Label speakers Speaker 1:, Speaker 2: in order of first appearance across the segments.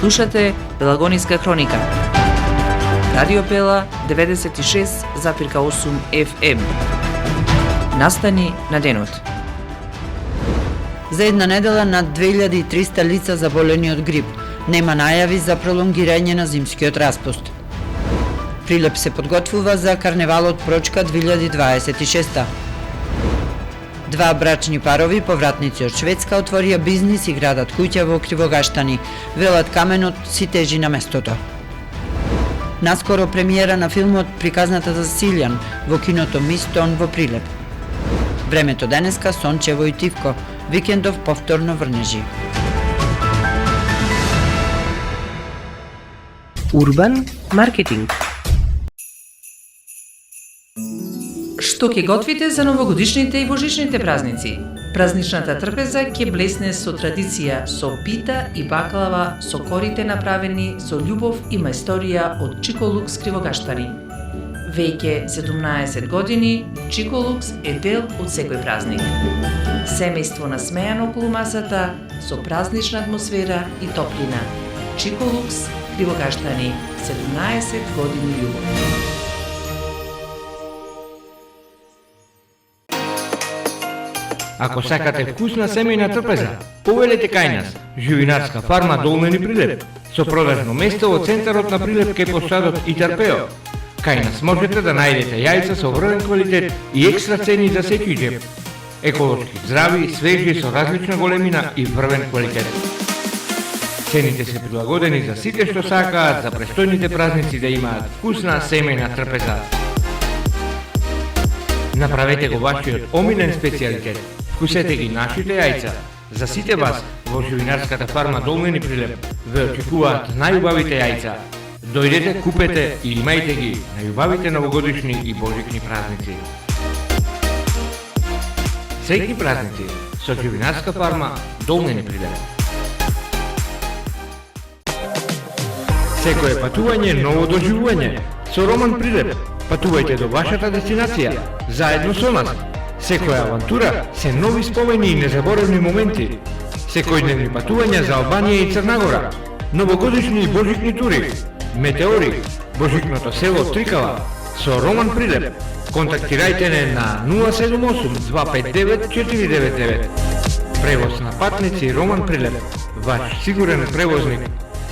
Speaker 1: Слушате Пелагониска хроника. Радио Пела 96,8 FM. Настани на денот.
Speaker 2: За една недела над 2300 лица заболени од грип. Нема најави за пролонгирање на зимскиот распуст. Прилеп се подготвува за карневалот Прочка 2026. Два брачни парови, повратници од Шведска, отворија бизнис и градат куќа во Кривогаштани. Велат каменот си тежи на местото. Наскоро премиера на филмот Приказната за Силјан во киното Мистон во Прилеп. Времето денеска сончево и тивко, викендов повторно врнежи.
Speaker 1: Урбан маркетинг. Што ќе готвите за новогодишните и божичните празници? Празничната трпеза ќе блесне со традиција, со пита и баклава, со корите направени со љубов и мајсторија од Чиколукс Кривогаштани. Веќе 17 години, Чиколукс е дел од секој празник. Семејство насмејано околу масата, со празнична атмосфера и топлина. Чиколукс Кривогаштани, 17 години љубов.
Speaker 3: Ако сакате вкусна семејна трпеза, повелете кај нас, живинарска фарма Долмени Прилеп, со продажно место во центарот на Прилеп кај посадот и Тарпео. Кај нас можете да најдете јајца со врвен квалитет и екстра цени за секој џеб. Еколошки, здрави, свежи, со различна големина и врвен квалитет. Цените се прилагодени за сите што сакаат за престојните празници да имаат вкусна семејна трпеза. Направете го вашиот омилен специјалитет. Вкусете ги нашите јајца. За сите вас во живинарската фарма Долмени Прилеп ве очекуваат најубавите јајца. Дојдете, купете и имајте ги најубавите новогодишни и божични празници. Среќни празници со живинарска фарма Долмени Прилеп. Секое патување ново доживување. Со Роман Прилеп патувајте до вашата дестинација заедно со нас. Секоја авантура се нови спомени и незаборавни моменти. Секојдневни патувања за Албанија и Црнагора. Новогодишни и божични тури. Метеори, божичното село Трикала. Со Роман Прилеп. Контактирајте не на 078-259-499. Превоз на патници Роман Прилеп. Ваш сигурен превозник.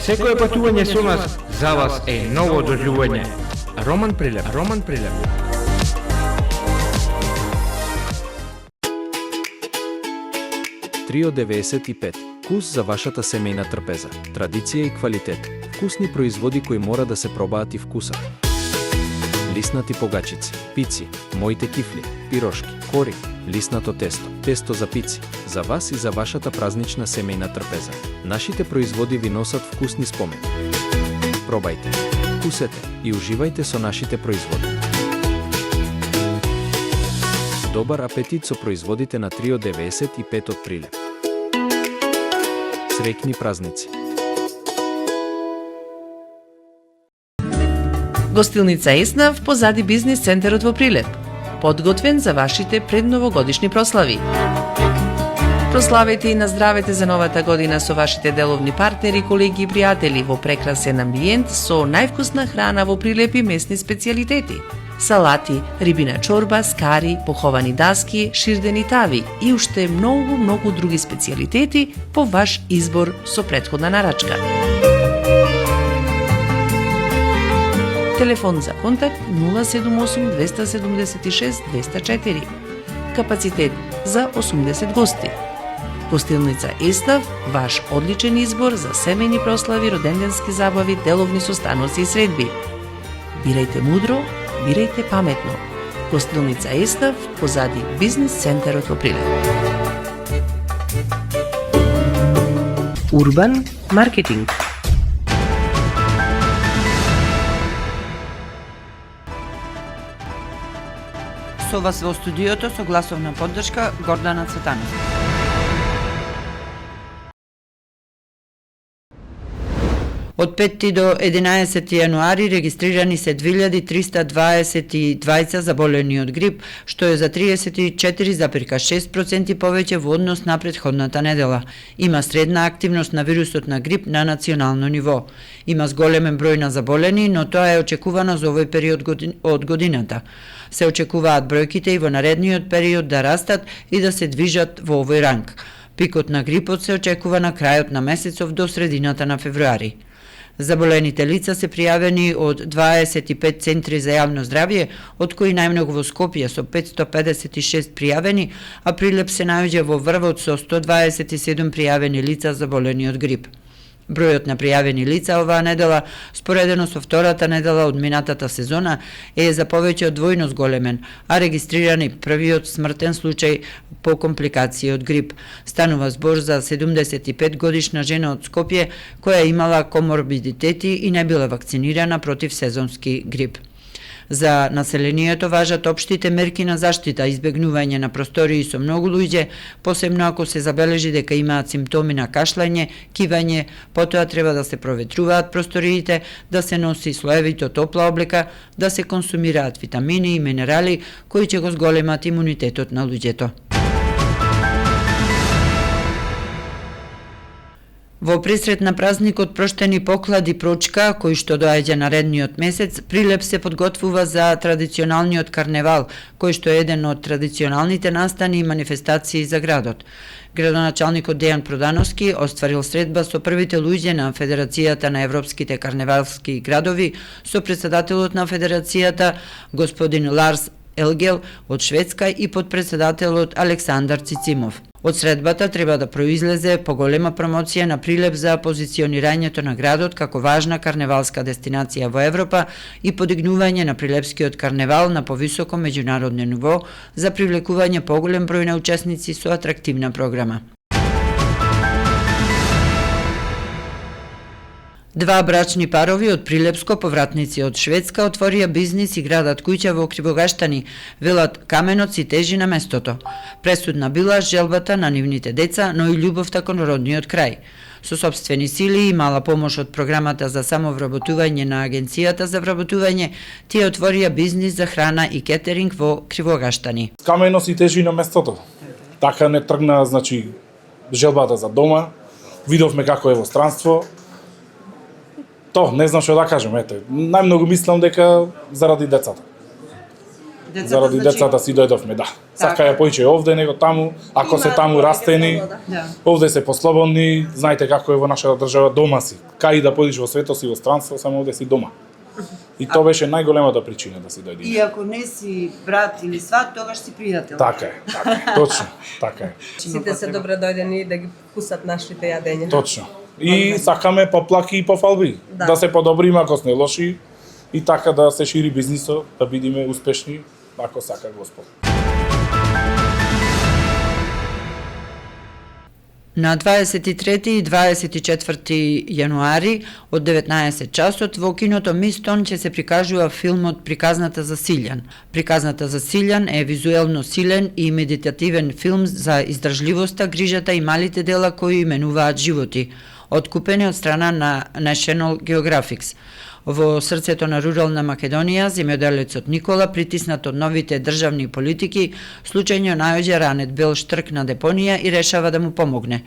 Speaker 3: Секое патување со нас за вас е ново доживување. Роман Прилеп. Роман Прилеп.
Speaker 4: Трио 95. Вкус за вашата семејна трпеза. Традиција и квалитет. Вкусни производи кои мора да се пробаат и вкусат. Лиснати погачици, пици, моите кифли, пирошки, кори, лиснато тесто, тесто за пици, за вас и за вашата празнична семејна трпеза. Нашите производи ви носат вкусни спомени. Пробајте, вкусете и уживајте со нашите производи. Добар апетит со производите на Трио 95 од Прилеп. Среќни празници.
Speaker 1: Гостилница Еснав позади бизнис центарот во Прилеп. Подготвен за вашите предновогодишни прослави. Прославете и наздравете за новата година со вашите деловни партнери, колеги и пријатели во прекрасен амбиент со највкусна храна во Прилеп и местни специјалитети. Салати, рибина чорба, скари, поховани даски, ширдени тави и уште многу други специјалитети по ваш избор со претходна нарачка. Телефон за контакт 078 276 204. Капацитет за 80 гости. Гостилница Еснав, ваш одличен избор за семејни прослави, роденденски забави, деловни состаноци и средби. Бирајте мудро, бирајте паметно. Гостилница Еснав, позади бизнис центарот во Прилеп. Урбан маркетинг.
Speaker 2: Со вас во студиото со гласовна поддршка Гордана Цветанова. Од 5 до 11 јануари регистрирани се 2322 заболени од грип, што е за 34,6% повеќе во однос на претходната недела. Има средна активност на вирусот на грип на национално ниво. Има зголемен број на заболени, но тоа е очекувано за овој период од годината. Се очекуваат бројките и во наредниот период да растат и да се движат во овој ранг. Пикот на грипот се очекува на крајот на месецов до средината на февруари. Заболените лица се пријавени од 25 центри за јавно здравје, од кои најмногу во Скопје со 556 пријавени, а Прилеп се наоѓа во врвот со 127 пријавени лица заболени од грип. Бројот на пријавени лица оваа недела, споредено со втората недела од минатата сезона, е за повеќе од двојно зголемен, а регистрирани првиот смртен случај по компликации од грип. Станува збор за 75 годишна жена од Скопје, која имала коморбидитети и не била вакцинирана против сезонски грип. За населението важат општите мерки на заштита, избегнување на простории со многу луѓе, посебно ако се забележи дека имаат симптоми на кашлање, кивање, потоа треба да се проветруваат просториите, да се носи слоевито топла облека, да се консумираат витамини и минерали кои ќе го зголемат имунитетот на луѓето. Во пресрет на празникот Проштени поклади Прочка, кој што доаѓа наредниот месец, Прилеп се подготвува за традиционалниот карневал, кој што е еден од традиционалните настани и манифестации за градот. Градоначалникот Дејан Продановски остварил средба со првите луѓе на Федерацијата на европските карневалски градови, со претседателот на Федерацијата господин Ларс Елгел од Шведска и подпредседателот Александар Цицимов. Од средбата треба да произлезе поголема промоција на Прилеп за позиционирањето на градот како важна карневалска дестинација во Европа и подигнување на Прилепскиот карневал на повисоко меѓународно ниво за привлекување поголем број на учесници со атрактивна програма. Два брачни парови од Прилепско, повратници од Шведска, отворија бизнис и градат куќа во Кривогаштани, велат каменоци тежи на местото. Пресудна била желбата на нивните деца, но и љубовта кон родниот крај. Со собствени сили и мала помош од програмата за самовработување на Агенцијата за вработување, тие отворија бизнис за храна и кетеринг во Кривогаштани.
Speaker 5: Каменоци тежи на местото. Така не тргна, значи, желбата за дома. Видовме како е во странство. Не знам што да кажем, најмногу мислам дека заради децата. Заради децата си дојдовме, да. Сака ја поиќе овде него таму, ако се таму растени, овде се послободни, знаете како е во нашата држава, дома си. Кај да појдеш во светот си во странство, само овде си дома. И тоа беше најголемата причина да си дојдеш.
Speaker 2: И ако не си брат или сват, тогаш си пријател.
Speaker 5: Така е, точно, така е.
Speaker 6: Сите се добре дојдени да ги вкусат нашите јадења.
Speaker 5: Точно. И сакаме поплаки и пофалби, да се подобриме ако сме лоши и така да се шири бизнисот, да бидеме успешни, ако сака Господ.
Speaker 2: На 23 и 24 јануари од 19 часот во киното Мистон ќе се прикажува филмот Приказната за Силјан. Приказната за Силјан е визуелно силен и медитативен филм за издржливоста, грижата и малите дела кои именуваат животи, откупени од страна на National Geographic. Во срцето на рурална Македонија, земјоделецот Никола, притиснат од новите државни политики, случајно наоѓа ранет бел штрк на депонија и решава да му помогне.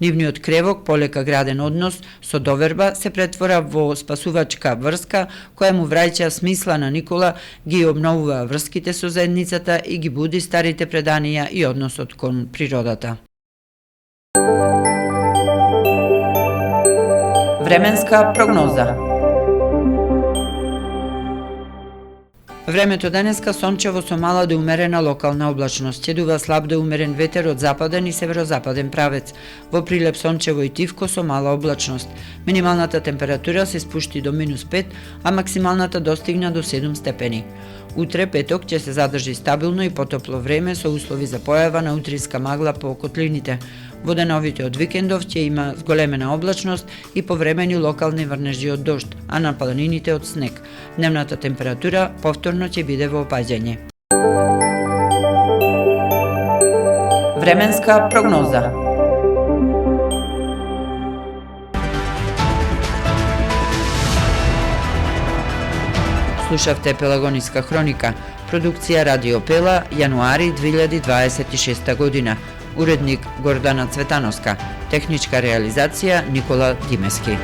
Speaker 2: Нивниот кревок, полека граден однос со доверба, се претвора во спасувачка врска, која му враќа смисла на Никола, ги обновува врските со заедницата и ги буди старите преданија и односот кон природата. Временска прогноза. Времето денеска сончево со мала до умерена локална облачност. Ќедува слаб до умерен ветер од западен и северозападен правец. Во Прилеп сончево и тивко со мала облачност. Минималната температура се спушти до -5, а максималната достигна до 7 степени. Утре, петок, ќе се задржи стабилно и потопло време со услови за појава на утриска магла по котлините. Во деновите од викендов ќе има зголемена облачност и повремени локални врнежи од дожд, а на планините од снег. Дневната температура повторно ќе биде во опаѓање. Временска прогноза. Слушавте Пелагониска хроника, продукција Радио Пела, јануари 2026 година. Уредник Гордана Цветановска, техничка реализација Никола Димески.